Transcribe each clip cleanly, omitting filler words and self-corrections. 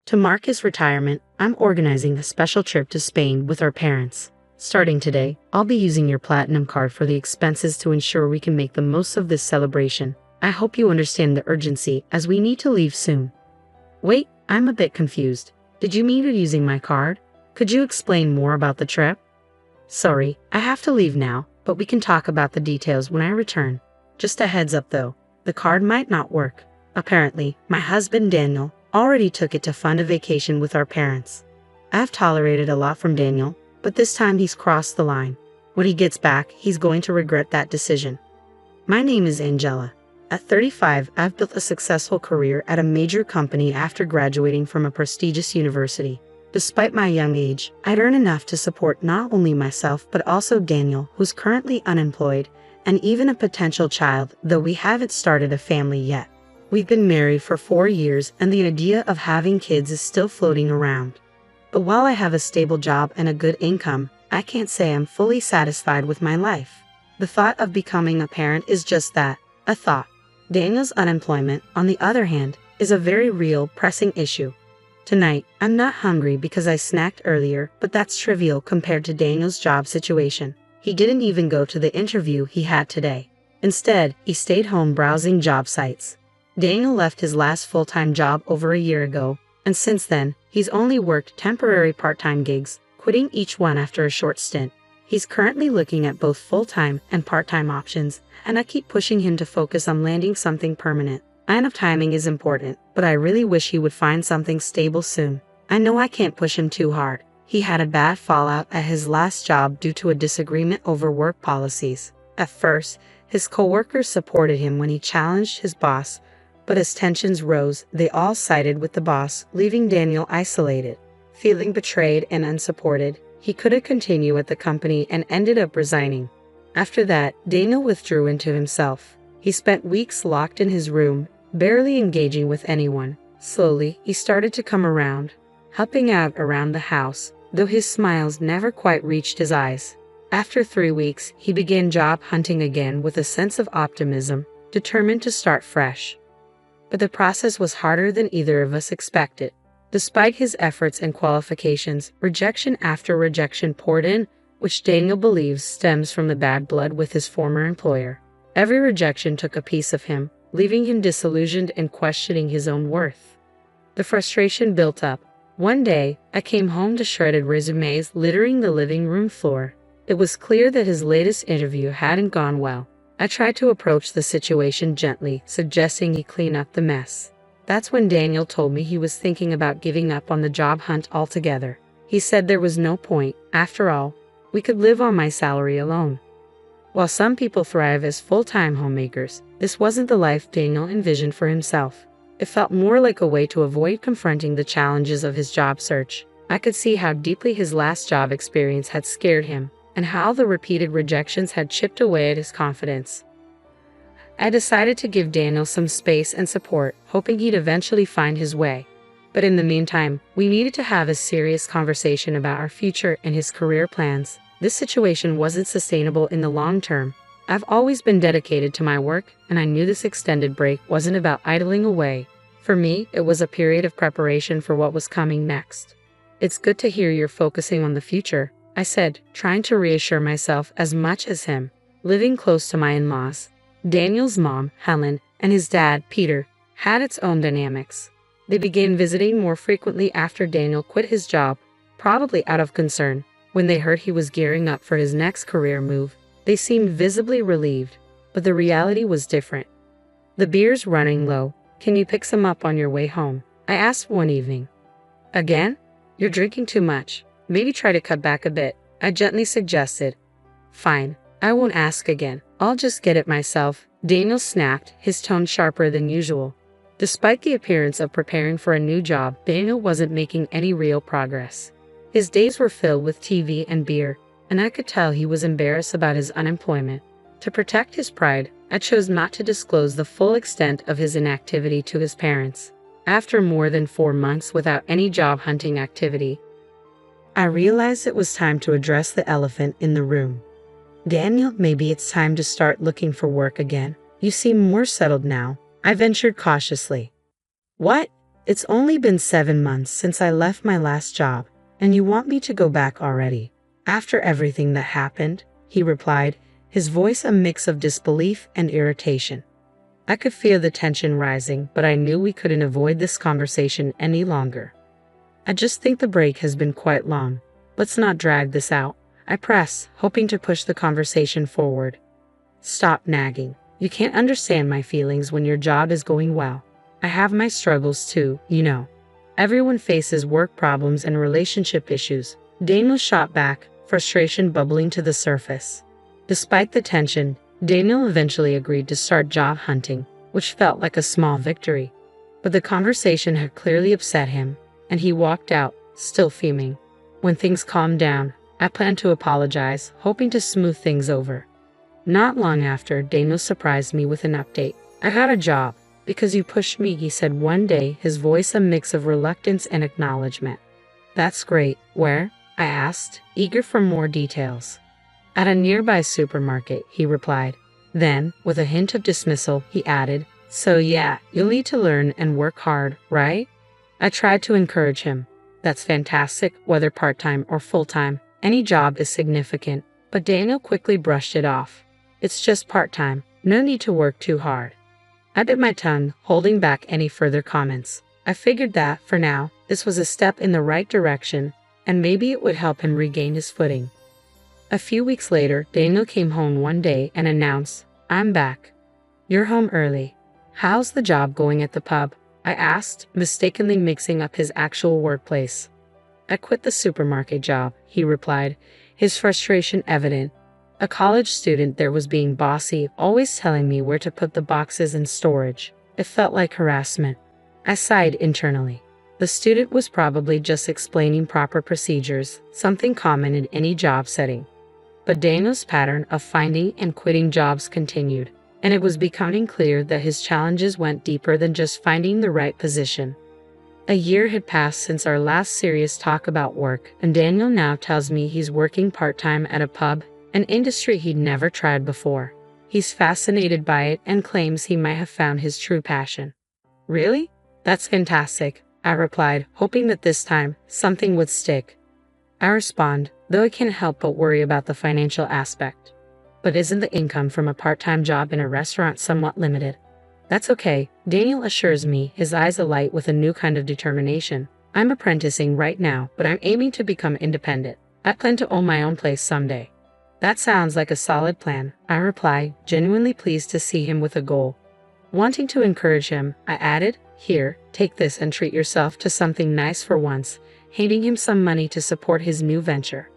To mark his retirement, I'm organizing a special trip to Spain with our parents. Starting today, I'll be using your Platinum card for the expenses to ensure we can make the most of this celebration. I hope you understand the urgency as we need to leave soon. Wait, I'm a bit confused. Did you mean you're using my card? Could you explain more about the trip? Sorry, I have to leave now, but we can talk about the details when I return. Just a heads up though, the card might not work. Apparently, my husband Daniel already took it to fund a vacation with our parents. I've tolerated a lot from Daniel, but this time he's crossed the line. When he gets back, he's going to regret that decision. My name is Angela. At 35, I've built a successful career at a major company after graduating from a prestigious university. Despite my young age, I'd earn enough to support not only myself but also Daniel, who's currently unemployed, and even a potential child, though we haven't started a family yet. We've been married for 4 years and the idea of having kids is still floating around. But while I have a stable job and a good income, I can't say I'm fully satisfied with my life. The thought of becoming a parent is just that, a thought. Daniel's unemployment, on the other hand, is a very real, pressing issue. Tonight, I'm not hungry because I snacked earlier, but that's trivial compared to Daniel's job situation. He didn't even go to the interview he had today. Instead, he stayed home browsing job sites. Daniel left his last full-time job over a year ago, and since then, he's only worked temporary part-time gigs, quitting each one after a short stint. He's currently looking at both full-time and part-time options, and I keep pushing him to focus on landing something permanent. I know timing is important, but I really wish he would find something stable soon. I know I can't push him too hard. He had a bad fallout at his last job due to a disagreement over work policies. At first, his coworkers supported him when he challenged his boss, but as tensions rose, they all sided with the boss, leaving Daniel isolated. Feeling betrayed and unsupported, he couldn't continue at the company and ended up resigning. After that, Daniel withdrew into himself. He spent weeks locked in his room, barely engaging with anyone. Slowly, he started to come around, helping out around the house, though his smiles never quite reached his eyes. After 3 weeks, he began job hunting again with a sense of optimism, determined to start fresh. But the process was harder than either of us expected. Despite his efforts and qualifications, rejection after rejection poured in, which Daniel believes stems from the bad blood with his former employer. Every rejection took a piece of him, leaving him disillusioned and questioning his own worth. The frustration built up. One day, I came home to shredded resumes littering the living room floor. It was clear that his latest interview hadn't gone well. I tried to approach the situation gently, suggesting he clean up the mess. That's when Daniel told me he was thinking about giving up on the job hunt altogether. He said there was no point. After all, we could live on my salary alone. While some people thrive as full-time homemakers, this wasn't the life Daniel envisioned for himself. It felt more like a way to avoid confronting the challenges of his job search. I could see how deeply his last job experience had scared him, and how the repeated rejections had chipped away at his confidence. I decided to give Daniel some space and support, hoping he'd eventually find his way. But in the meantime, we needed to have a serious conversation about our future and his career plans. This situation wasn't sustainable in the long term. I've always been dedicated to my work, and I knew this extended break wasn't about idling away. For me, it was a period of preparation for what was coming next. It's good to hear you're focusing on the future, I said, trying to reassure myself as much as him. Living close to my in-laws, Daniel's mom, Helen, and his dad, Peter, had its own dynamics. They began visiting more frequently after Daniel quit his job, probably out of concern. When they heard he was gearing up for his next career move, they seemed visibly relieved, but the reality was different. "The beer's running low. Can you pick some up on your way home?" I asked one evening. "Again? You're drinking too much. Maybe try to cut back a bit," I gently suggested. "Fine, I won't ask again. I'll just get it myself," Daniel snapped, his tone sharper than usual. Despite the appearance of preparing for a new job, Daniel wasn't making any real progress. His days were filled with TV and beer, and I could tell he was embarrassed about his unemployment. To protect his pride, I chose not to disclose the full extent of his inactivity to his parents. After more than 4 months without any job hunting activity, I realized it was time to address the elephant in the room. "Daniel, maybe it's time to start looking for work again. You seem more settled now," I ventured cautiously. "What? It's only been 7 months since I left my last job, and you want me to go back already? After everything that happened, he replied, his voice a mix of disbelief and irritation. I could feel the tension rising, but I knew we couldn't avoid this conversation any longer. I just think the break has been quite long. Let's not drag this out, I press, hoping to push the conversation forward. Stop nagging. You can't understand my feelings when your job is going well. I have my struggles too, you know. Everyone faces work problems and relationship issues. Daniel shot back, frustration bubbling to the surface. Despite the tension, Daniel eventually agreed to start job hunting, which felt like a small victory. But the conversation had clearly upset him, and he walked out, still fuming. When things calmed down, I planned to apologize, hoping to smooth things over. Not long after, Daniel surprised me with an update. I got a job. Because you pushed me, he said one day, his voice a mix of reluctance and acknowledgement. That's great. Where? I asked, eager for more details. At a nearby supermarket, he replied. Then, with a hint of dismissal, he added, so yeah, you'll need to learn and work hard, right? I tried to encourage him. That's fantastic, whether part-time or full-time. Any job is significant. But Daniel quickly brushed it off. It's just part-time. No need to work too hard. I bit my tongue, holding back any further comments. I figured that, for now, this was a step in the right direction, and maybe it would help him regain his footing. A few weeks later, Daniel came home one day and announced, I'm back. You're home early. How's the job going at the pub? I asked, mistakenly mixing up his actual workplace. I quit the supermarket job, he replied, his frustration evident. A college student there was being bossy, always telling me where to put the boxes in storage. It felt like harassment. I sighed internally. The student was probably just explaining proper procedures, something common in any job setting. But Daniel's pattern of finding and quitting jobs continued, and it was becoming clear that his challenges went deeper than just finding the right position. A year had passed since our last serious talk about work, and Daniel now tells me he's working part-time at a pub, an industry he'd never tried before. He's fascinated by it and claims he might have found his true passion. Really? That's fantastic, I replied, hoping that this time, something would stick. I respond, though I can't help but worry about the financial aspect. But isn't the income from a part-time job in a restaurant somewhat limited? That's okay, Daniel assures me, his eyes alight with a new kind of determination. I'm apprenticing right now, but I'm aiming to become independent. I plan to own my own place someday. That sounds like a solid plan, I reply, genuinely pleased to see him with a goal. Wanting to encourage him, I added, here, take this and treat yourself to something nice for once, handing him some money to support his new venture.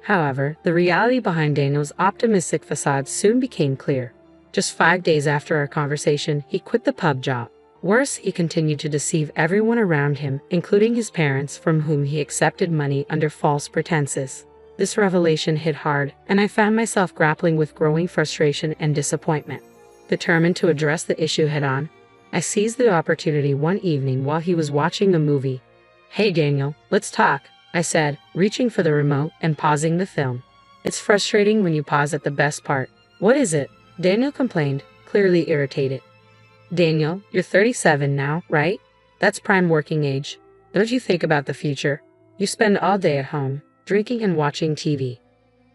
However, the reality behind Daniel's optimistic facade soon became clear. Just 5 days after our conversation, he quit the pub job. Worse, he continued to deceive everyone around him, including his parents, from whom he accepted money under false pretenses. This revelation hit hard, and I found myself grappling with growing frustration and disappointment. Determined to address the issue head-on, I seized the opportunity one evening while he was watching a movie. Hey Daniel, let's talk, I said, reaching for the remote and pausing the film. It's frustrating when you pause at the best part. What is it? Daniel complained, clearly irritated. Daniel, you're 37 now, right? That's prime working age. Don't you think about the future? You spend all day at home, drinking and watching TV.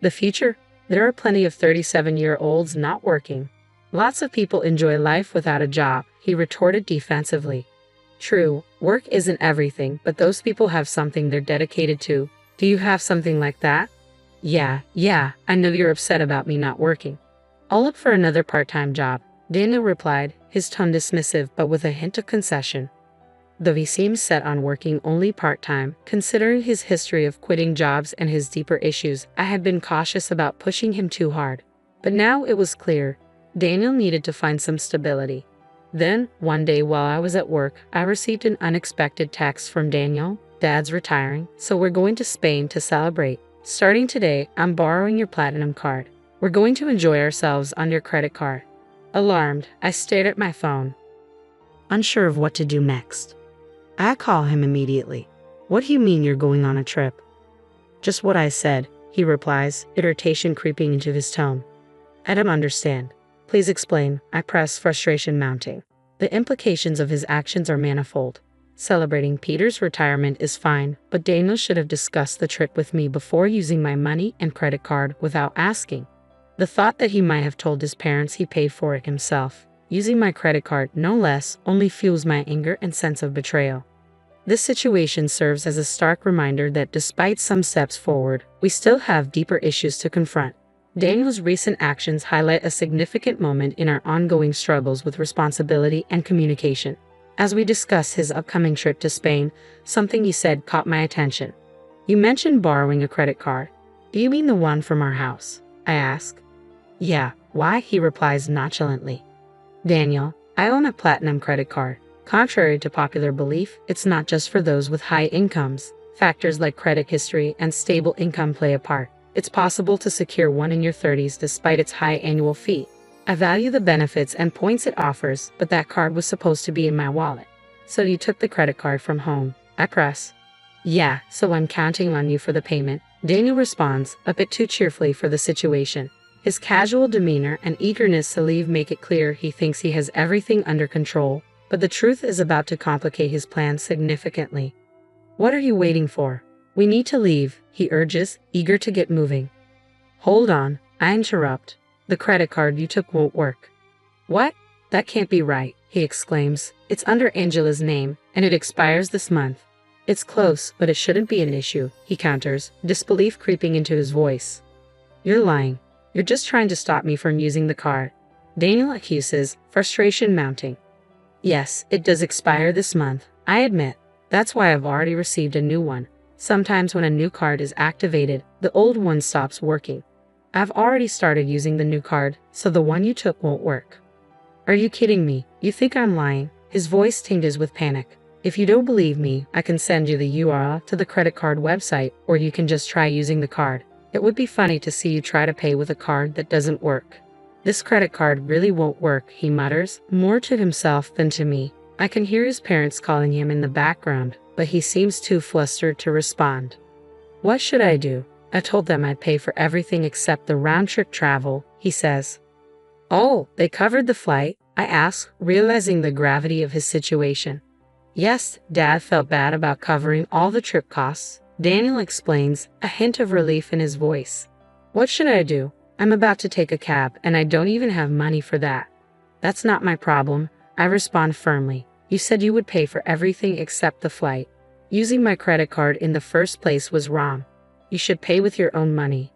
The future? There are plenty of 37-year-olds not working. Lots of people enjoy life without a job, he retorted defensively. True, work isn't everything, but those people have something they're dedicated to. Do you have something like that? Yeah, I know you're upset about me not working. I'll look for another part-time job, Daniel replied, his tone dismissive but with a hint of concession. Though he seemed set on working only part-time, considering his history of quitting jobs and his deeper issues, I had been cautious about pushing him too hard. But now it was clear, Daniel needed to find some stability. Then, one day while I was at work, I received an unexpected text from Daniel. Dad's retiring, so we're going to Spain to celebrate. Starting today, I'm borrowing your platinum card. We're going to enjoy ourselves on your credit card. Alarmed, I stared at my phone, unsure of what to do next. I call him immediately. What do you mean you're going on a trip? Just what I said, he replies, irritation creeping into his tone. I don't understand. Please explain, I press, frustration mounting. The implications of his actions are manifold. Celebrating Peter's retirement is fine, but Daniel should have discussed the trip with me before using my money and credit card without asking. The thought that he might have told his parents he paid for it himself, using my credit card no less, only fuels my anger and sense of betrayal. This situation serves as a stark reminder that despite some steps forward, we still have deeper issues to confront. Daniel's recent actions highlight a significant moment in our ongoing struggles with responsibility and communication. As we discuss his upcoming trip to Spain, something he said caught my attention. You mentioned borrowing a credit card. Do you mean the one from our house? I ask. Yeah, why? He replies nonchalantly. Daniel, I own a platinum credit card. Contrary to popular belief, it's not just for those with high incomes. Factors like credit history and stable income play a part. It's possible to secure one in your 30s despite its high annual fee. I value the benefits and points it offers, but that card was supposed to be in my wallet. So you took the credit card from home. I press. Yeah, so I'm counting on you for the payment. Daniel responds, a bit too cheerfully for the situation. His casual demeanor and eagerness to leave make it clear he thinks he has everything under control, but the truth is about to complicate his plans significantly. What are you waiting for? We need to leave, he urges, eager to get moving. Hold on, I interrupt. The credit card you took won't work. What? That can't be right, he exclaims. It's under Angela's name, and it expires this month. It's close, but it shouldn't be an issue, he counters, disbelief creeping into his voice. You're lying. You're just trying to stop me from using the card. Daniel accuses, frustration mounting. Yes, it does expire this month, I admit. That's why I've already received a new one. Sometimes when a new card is activated, the old one stops working. I've already started using the new card, so the one you took won't work. Are you kidding me? You think I'm lying? His voice tinges with panic. If you don't believe me, I can send you the URL to the credit card website, or you can just try using the card. It would be funny to see you try to pay with a card that doesn't work. This credit card really won't work, he mutters, more to himself than to me. I can hear his parents calling him in the background, but he seems too flustered to respond. What should I do? I told them I'd pay for everything except the round-trip travel, he says. Oh, they covered the flight? I ask, realizing the gravity of his situation. Yes, Dad felt bad about covering all the trip costs. Daniel explains, a hint of relief in his voice. What should I do? I'm about to take a cab, and I don't even have money for that. That's not my problem, I respond firmly. You said you would pay for everything except the flight. Using my credit card in the first place was wrong. You should pay with your own money.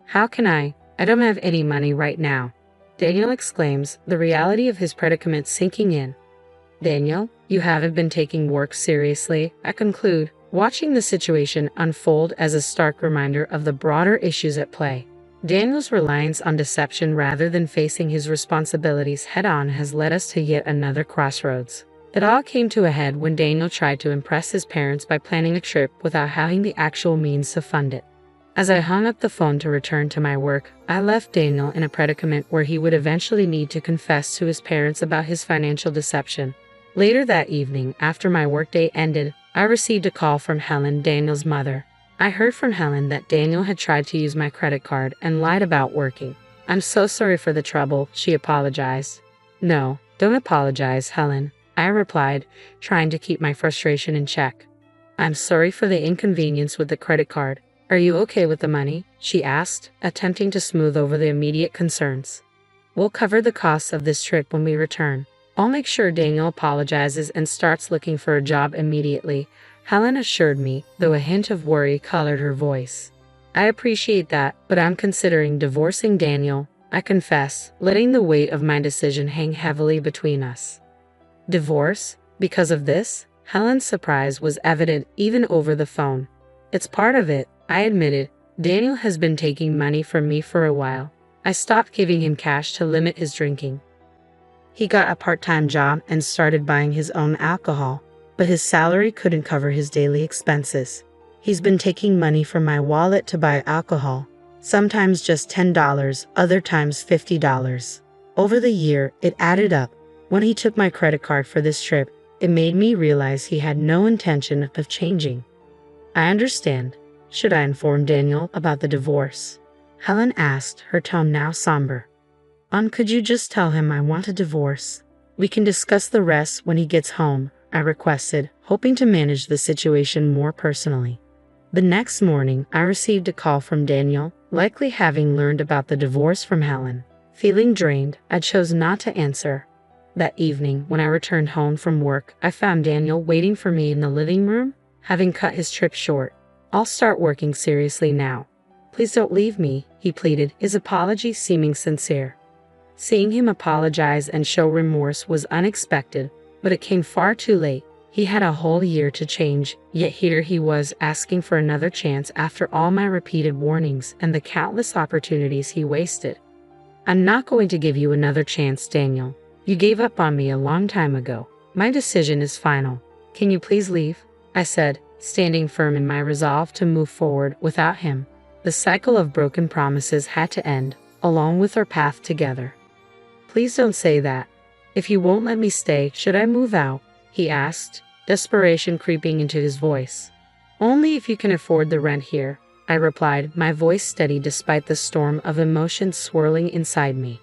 How can I? I don't have any money right now. Daniel exclaims, the reality of his predicament sinking in. Daniel, you haven't been taking work seriously, I conclude, watching the situation unfold as a stark reminder of the broader issues at play. Daniel's reliance on deception rather than facing his responsibilities head-on has led us to yet another crossroads. It all came to a head when Daniel tried to impress his parents by planning a trip without having the actual means to fund it. As I hung up the phone to return to my work, I left Daniel in a predicament where he would eventually need to confess to his parents about his financial deception. Later that evening, after my workday ended, I received a call from Helen, Daniel's mother. I heard from Helen that Daniel had tried to use my credit card and lied about working. I'm so sorry for the trouble, she apologized. No, don't apologize, Helen, I replied, trying to keep my frustration in check. I'm sorry for the inconvenience with the credit card. Are you okay with the money? She asked, attempting to smooth over the immediate concerns. We'll cover the costs of this trip when we return. I'll make sure Daniel apologizes and starts looking for a job immediately, Helen assured me, though a hint of worry colored her voice. I appreciate that, but I'm considering divorcing Daniel, I confess, letting the weight of my decision hang heavily between us. Divorce? Because of this? Helen's surprise was evident even over the phone. It's part of it, I admitted. Daniel has been taking money from me for a while. I stopped giving him cash to limit his drinking. He got a part-time job and started buying his own alcohol, but his salary couldn't cover his daily expenses. He's been taking money from my wallet to buy alcohol, sometimes just $10, other times $50. Over the year, it added up. When he took my credit card for this trip, it made me realize he had no intention of changing. I understand. Should I inform Daniel about the divorce? Helen asked, her tone now somber. Could you just tell him I want a divorce? We can discuss the rest when he gets home. I requested, hoping to manage the situation more personally. The next morning, I received a call from Daniel, likely having learned about the divorce from Helen. Feeling drained, I chose not to answer. That evening, when I returned home from work, I found Daniel waiting for me in the living room, having cut his trip short. "I'll start working seriously now. Please don't leave me," he pleaded, his apology seeming sincere. Seeing him apologize and show remorse was unexpected, but it came far too late. He had a whole year to change, yet here he was asking for another chance after all my repeated warnings and the countless opportunities he wasted. "I'm not going to give you another chance, Daniel. You gave up on me a long time ago. My decision is final. Can you please leave?" I said, standing firm in my resolve to move forward without him. The cycle of broken promises had to end, along with our path together. "Please don't say that. If you won't let me stay, should I move out?" he asked, desperation creeping into his voice. "Only if you can afford the rent here," I replied, my voice steady despite the storm of emotions swirling inside me.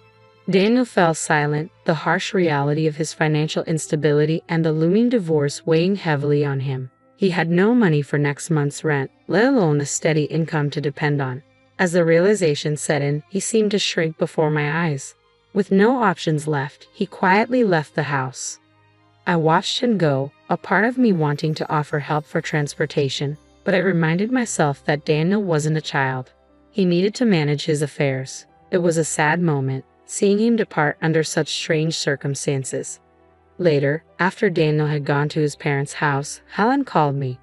Daniel fell silent, the harsh reality of his financial instability and the looming divorce weighing heavily on him. He had no money for next month's rent, let alone a steady income to depend on. As the realization set in, he seemed to shrink before my eyes. With no options left, he quietly left the house. I watched him go, a part of me wanting to offer help for transportation, but I reminded myself that Daniel wasn't a child. He needed to manage his affairs. It was a sad moment, seeing him depart under such strange circumstances. Later, after Daniel had gone to his parents' house, Helen called me.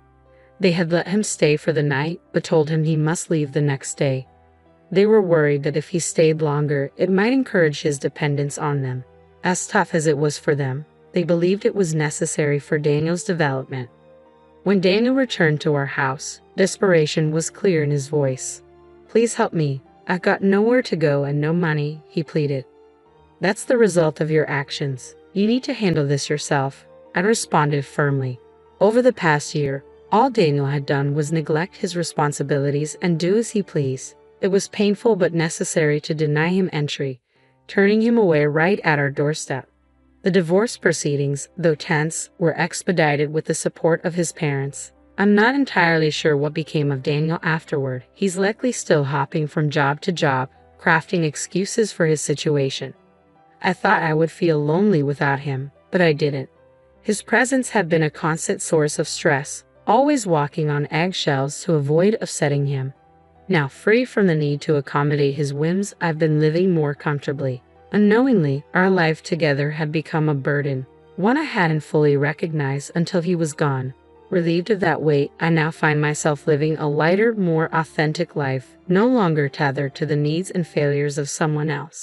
They had let him stay for the night, but told him he must leave the next day. They were worried that if he stayed longer, it might encourage his dependence on them. As tough as it was for them, they believed it was necessary for Daniel's development. When Daniel returned to our house, desperation was clear in his voice. "Please help me. I've got nowhere to go and no money," he pleaded. "That's the result of your actions. You need to handle this yourself," I responded firmly. Over the past year, all Daniel had done was neglect his responsibilities and do as he pleased. It was painful but necessary to deny him entry, turning him away right at our doorstep. The divorce proceedings, though tense, were expedited with the support of his parents. I'm not entirely sure what became of Daniel afterward. He's likely still hopping from job to job, crafting excuses for his situation. I thought I would feel lonely without him, but I didn't. His presence had been a constant source of stress, always walking on eggshells to avoid upsetting him. Now free from the need to accommodate his whims, I've been living more comfortably. Unknowingly, our life together had become a burden, one I hadn't fully recognized until he was gone. Relieved of that weight, I now find myself living a lighter, more authentic life, no longer tethered to the needs and failures of someone else.